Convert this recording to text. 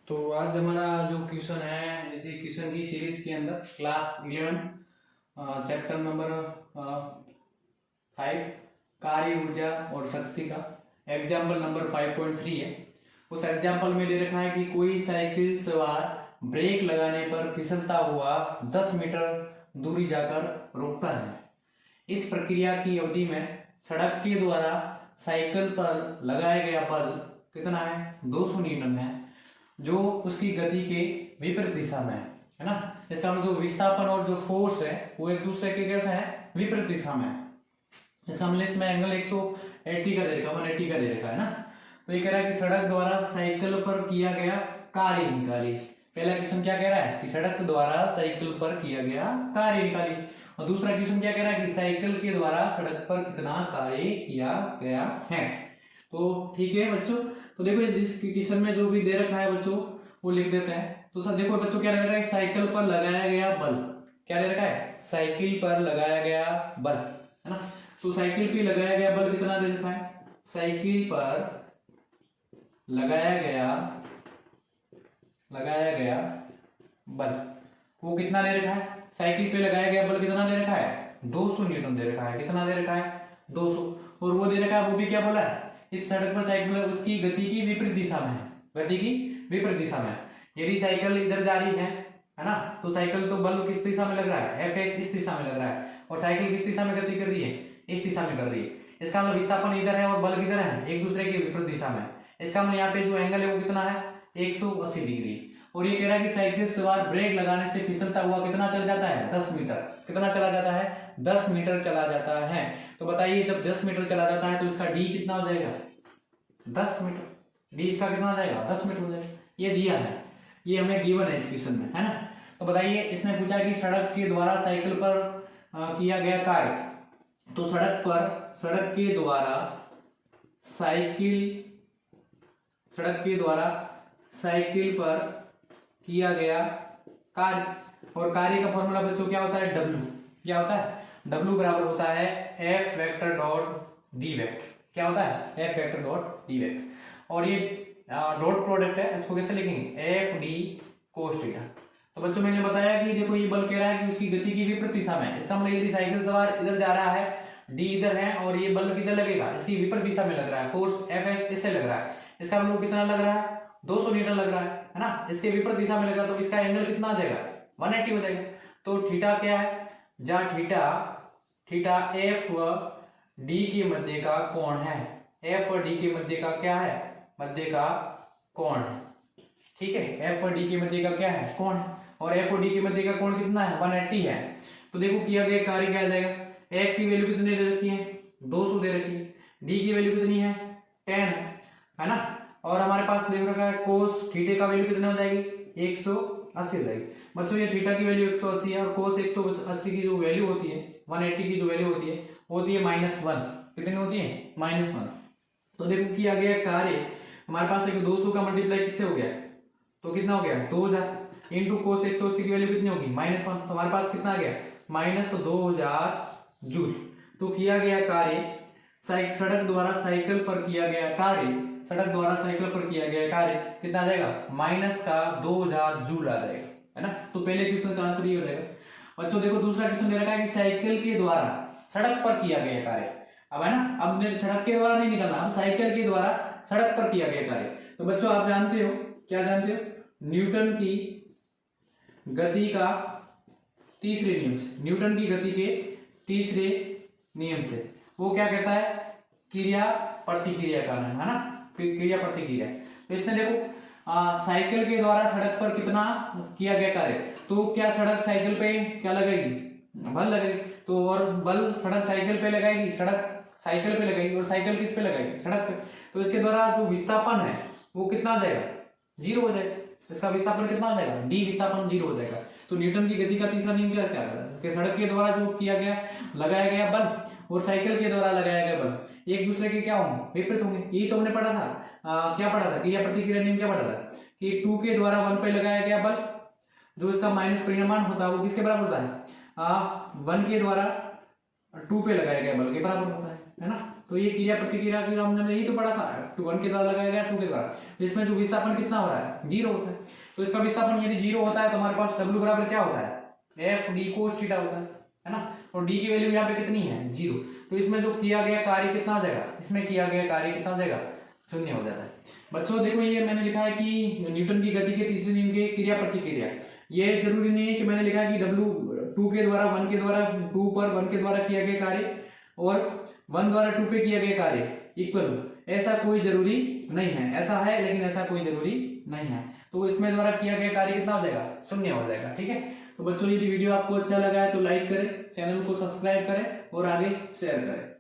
तो आज हमारा जो क्वेश्चन है इसी क्वेश्चन की सीरीज के अंदर क्लास 11 चैप्टर नंबर 5 कार्य ऊर्जा और शक्ति का एग्जाम्पल नंबर 5.3 है। उस एग्जाम्पल में दे रखा है कि कोई साइकिल सवार ब्रेक लगाने पर फिसलता हुआ 10 मीटर दूरी जाकर रुकता है। इस प्रक्रिया की अवधि में सड़क के द्वारा साइकिल पर लगाया गया बल कितना है? 200 न्यूटन है, जो उसकी गति के विपरीत दिशा में है ना। इसका मतलब जो विस्थापन और जो फोर्स है वो एक दूसरे के कैसे है? विपरीत दिशा में। इसका मतलब इसमें एंगल 180 का दे रखा, 180 का दे रखा है ना। तो ये कह रहा है कि सड़क द्वारा साइकिल पर किया गया कार्य निकाली। पहला क्वेश्चन क्या कह रहा है कि सड़क द्वारा साइकिल पर किया गया कार्य निकाली, और दूसरा क्वेश्चन क्या कह रहा है कि साइकिल के द्वारा सड़क पर कितना कार्य किया गया है। तो ठीक है बच्चों, तो देखो जिस क्वेश्चन में जो भी दे रखा है बच्चों वो लिख देते हैं। तो सर देखो बच्चों क्या दे रखा है? साइकिल पर लगाया गया बल। क्या दे रखा है? साइकिल पर लगाया गया बल, है ना। तो साइकिल पे लगाया गया बल कितना दे रखा है? साइकिल पर लगाया गया बल वो कितना दे रखा है? साइकिल पे लगाया गया बल कितना दे रखा है? 200 न्यूटन दे रखा है। कितना दे रखा है? 200। और वो दे रखा है, वो भी क्या बोला है? इस सड़क पर साइकिल उसकी गति की विपरीत दिशा में है, गति की विपरीत दिशा में। यदि साइकिल इधर जा रही है ना, तो साइकिल तो बल किस दिशा में लग रहा है? Fx इस दिशा में लग रहा है, और साइकिल किस दिशा में गति कर रही है? इस दिशा में कर रही है। इसका मतलब विस्थापन इधर है और बल किधर है? एक दूसरे के विपरीत दिशा में। इसका मतलब यहाँ पे जो एंगल है वो कितना है? 180 डिग्री। और ये कह रहा है कि साइकिल सवार ब्रेक लगाने से फिसलता हुआ कितना चल जाता है? 10 मीटर। कितना चला जाता है? 10 मीटर चला जाता है। तो बताइए जब 10 मीटर चला जाता है तो इसका डी कितना हो जाएगा? 10 मीटर। डी इसका कितना हो जाएगा? 10 मीटर हो जाएगा। ये दिया है, ये हमें गिवन है इस क्वेश्चन में, है ना। तो बताइए इसने पूछा कि सड़क के द्वारा साइकिल पर किया गया कार्य। तो सड़क के द्वारा साइकिल पर किया गया कार्य, और कार्य का फॉर्मूला बच्चों क्या होता है? W। क्या होता है? W बराबर होता है F vector dot D vector. क्या होता है? F vector dot D vector. और ये डॉट प्रोडक्ट है, इसको कैसे लिखेंगे? F D cos theta. तो बच्चों मैंने बताया कि देखो ये बल कह रहा है कि उसकी गति की विपरीत दिशा में। इसका मतलब यदि साइकिल सवार इधर जा रहा है, D इधर है, और ये बल किधर लगेगा? इसकी विपरीत दिशा में लग रहा है। फोर्स Fs इससे लग रहा है। इसका मतलब कितना लग रहा है? 200 न्यूटन लग रहा है ना। इसके विपरीत दिशा में लग रहा है, तो इसका एंगल कितना आ जाएगा? 180 हो जाएगा। तो थीटा क्या है? जहां थीटा F व D के मध्य का कोण है। F और D के मध्य का क्या है? मध्य का कोण है। ठीक है, F और D के मध्य का क्या है? कोण है। और F और D के मध्य का कोण कितना है? 180 है। तो देखो किया गया कार्य क्या आ जाएगा? F की वैल्यू कितनी दे रखी है? 200 दे रखी है। D की वैल्यू कितनी है? 10 है ना। और हमारे पास देख रखा है कोस थीटे का वैल्यू कितनी हो जाएगी? 180 हो जाएगी। बच्चों ये थीटा की वैल्यू 180 है, और कोस 180 की जो वैल्यू होती है, 180 की जो वैल्यू होती है वो होती है -1। कितनी होती है? -1। तो देखो किया गया कार्य हमारे पास एक 200 का मल्टीप्लाई किससे हो गया? तो कितना हो गया? 2000 इंटू कोस 180 की वैल्यू कितनी होगी? -1। तो हमारे पास कितना आ गया? -2000 जूल। तो किया गया कार्य सड़क द्वारा साइकिल पर किया गया कार्य कितना आ जाएगा? -2000 जूल आ जाएगा, है ना। तो पहले क्वेश्चन का आंसर ये हो जाएगा। बच्चों देखो दूसरा क्वेश्चन दे रखा है कि साइकिल के द्वारा सड़क पर किया गया कार्य। अब है ना, अब सड़क के द्वारा नहीं निकालना, अब साइकिल के द्वारा सड़क पर किया गया कार्य। तो बच्चों आप जानते हो, क्या जानते हो? न्यूटन की गति का तीसरे नियम से, न्यूटन की गति के तीसरे नियम से वो क्या कहता है? क्रिया प्रतिक्रिया का नाम, है ना, क्रिया प्रतिक्रिया। तो इसमें देखो साइकिल के द्वारा सड़क पर कितना किया गया कार्य, तो क्या सड़क साइकिल पे क्या लगेगी? बल लगेगी। तो और बल सड़क साइकिल पे लगाएगी, सड़क साइकिल पे लगाएगी, और साइकिल किस पे लगाएगी? सड़क पे। तो इसके द्वारा जो विस्थापन है वो कितना आ जाएगा? 0 हो जाएगा। इसका विस्थापन कितना हो जाएगा? डी विस्थापन 0 हो जाएगा। तो न्यूटन की गति का तीसरा नियम क्या है कि सड़क के द्वारा जो किया गया लगाया गया बल और साइकिल के द्वारा लगाया गया बल एक दूसरे के क्या होंगे? विपरीत होंगे। यही तो हमने पढ़ा था। क्या पढ़ा था? क्रिया प्रतिक्रिया नियम क्या पढ़ा था कि 2 के द्वारा 1 पे लगाया गया बल, जो इसका माइनस परिमाण होता है वो किसके बराबर होता है? 1 के द्वारा 2 पे लगाया गया बल के बराबर होता है ना। तो ये क्रिया प्रतिक्रिया की हमने यही तो पढ़ा था, 1 के द्वारा लगाया गया 2 के द्वारा। तो इसमें जो विस्थापन कितना हो रहा है, 0 होता है। तो इसका विस्थापन यदि 0 होता है तो हमारे पास W बराबर क्या होता है, एफ डी कोस थीटा होता है ना। और डी की वैल्यू यहाँ पे कितनी है, 0। तो इसमें जो किया गया कार्य कितना हो जाएगा, इसमें किया गया कार्य कितना हो जाएगा, 0 हो जाता है। बच्चों देखो ये मैंने लिखा है कि न्यूटन की गति के तीसरे नियम की क्रिया प्रतिक्रिया, ये जरूरी नहीं है कि मैंने लिखा है कि W 2 के द्वारा 1 के द्वारा 2 पर 1 के द्वारा किया गया कार्य और 1 द्वारा 2 पे किया गया कार्य इक्वल, ऐसा कोई जरूरी नहीं है। ऐसा है लेकिन ऐसा कोई जरूरी नहीं है। तो इसमें द्वारा किया गया कार्य कितना हो जाएगा, 0 हो जाएगा। ठीक है, तो बच्चों यदि वीडियो आपको अच्छा लगा है तो लाइक करें, चैनल को सब्सक्राइब करें और आगे शेयर करें।